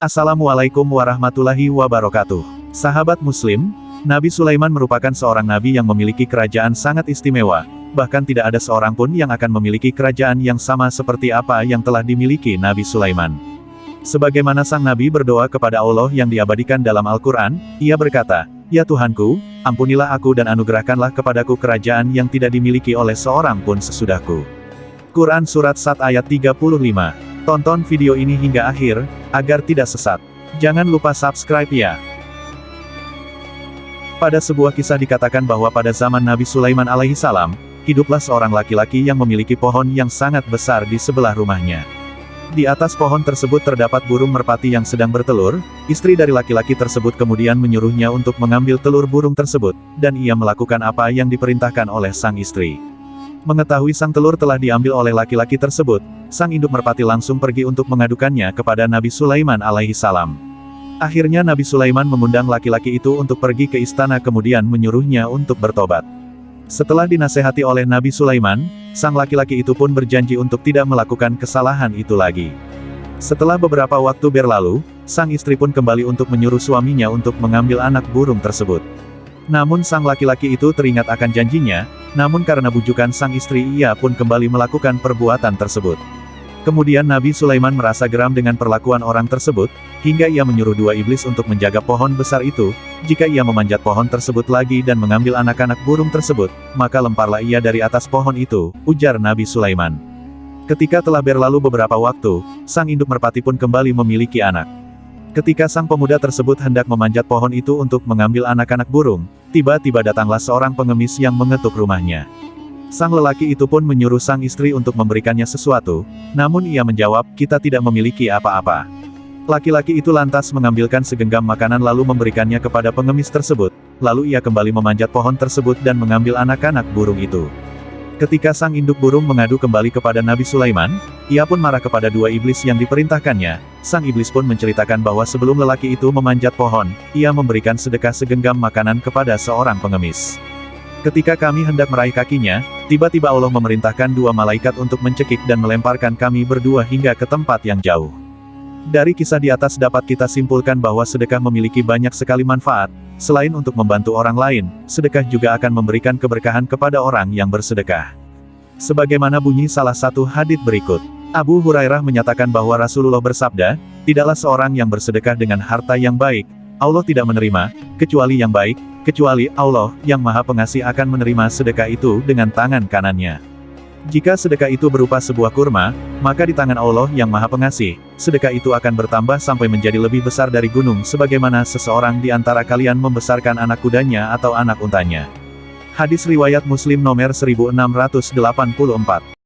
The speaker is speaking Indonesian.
Assalamualaikum warahmatullahi wabarakatuh. Sahabat Muslim, Nabi Sulaiman merupakan seorang nabi yang memiliki kerajaan sangat istimewa, bahkan tidak ada seorang pun yang akan memiliki kerajaan yang sama seperti apa yang telah dimiliki Nabi Sulaiman. Sebagaimana sang nabi berdoa kepada Allah yang diabadikan dalam Al-Quran, ia berkata, "Ya Tuhanku, ampunilah aku dan anugerahkanlah kepadaku kerajaan yang tidak dimiliki oleh seorang pun sesudahku." Quran Surat Sad ayat 35. Tonton video ini hingga akhir, agar tidak sesat. Jangan lupa subscribe ya. Pada sebuah kisah dikatakan bahwa pada zaman Nabi Sulaiman alaihi salam, hiduplah seorang laki-laki yang memiliki pohon yang sangat besar di sebelah rumahnya. Di atas pohon tersebut terdapat burung merpati yang sedang bertelur. Istri dari laki-laki tersebut kemudian menyuruhnya untuk mengambil telur burung tersebut, dan ia melakukan apa yang diperintahkan oleh sang istri. Mengetahui sang telur telah diambil oleh laki-laki tersebut, sang induk merpati langsung pergi untuk mengadukannya kepada Nabi Sulaiman alaihi salam. Akhirnya Nabi Sulaiman mengundang laki-laki itu untuk pergi ke istana kemudian menyuruhnya untuk bertobat. Setelah dinasehati oleh Nabi Sulaiman, sang laki-laki itu pun berjanji untuk tidak melakukan kesalahan itu lagi. Setelah beberapa waktu berlalu, sang istri pun kembali untuk menyuruh suaminya untuk mengambil anak burung tersebut. Namun sang laki-laki itu teringat akan janjinya, namun karena bujukan sang istri ia pun kembali melakukan perbuatan tersebut. Kemudian Nabi Sulaiman merasa geram dengan perlakuan orang tersebut, hingga ia menyuruh dua iblis untuk menjaga pohon besar itu. Jika ia memanjat pohon tersebut lagi dan mengambil anak-anak burung tersebut, maka lemparlah ia dari atas pohon itu, ujar Nabi Sulaiman. Ketika telah berlalu beberapa waktu, sang induk merpati pun kembali memiliki anak. Ketika sang pemuda tersebut hendak memanjat pohon itu untuk mengambil anak-anak burung, tiba-tiba datanglah seorang pengemis yang mengetuk rumahnya. Sang lelaki itu pun menyuruh sang istri untuk memberikannya sesuatu, namun ia menjawab, "Kita tidak memiliki apa-apa." Laki-laki itu lantas mengambilkan segenggam makanan lalu memberikannya kepada pengemis tersebut, lalu ia kembali memanjat pohon tersebut dan mengambil anak-anak burung itu. Ketika sang induk burung mengadu kembali kepada Nabi Sulaiman, ia pun marah kepada dua iblis yang diperintahkannya. Sang iblis pun menceritakan bahwa sebelum lelaki itu memanjat pohon, ia memberikan sedekah segenggam makanan kepada seorang pengemis. Ketika kami hendak meraih kakinya, tiba-tiba Allah memerintahkan dua malaikat untuk mencekik dan melemparkan kami berdua hingga ke tempat yang jauh. Dari kisah di atas dapat kita simpulkan bahwa sedekah memiliki banyak sekali manfaat. Selain untuk membantu orang lain, sedekah juga akan memberikan keberkahan kepada orang yang bersedekah. Sebagaimana bunyi salah satu hadits berikut, Abu Hurairah menyatakan bahwa Rasulullah bersabda, "Tidaklah seorang yang bersedekah dengan harta yang baik, Allah tidak menerima, kecuali yang baik, kecuali Allah, yang Maha Pengasih akan menerima sedekah itu dengan tangan kanannya. Jika sedekah itu berupa sebuah kurma, maka di tangan Allah yang Maha Pengasih, sedekah itu akan bertambah sampai menjadi lebih besar dari gunung sebagaimana seseorang di antara kalian membesarkan anak kudanya atau anak untanya." Hadis riwayat Muslim nomor 1684.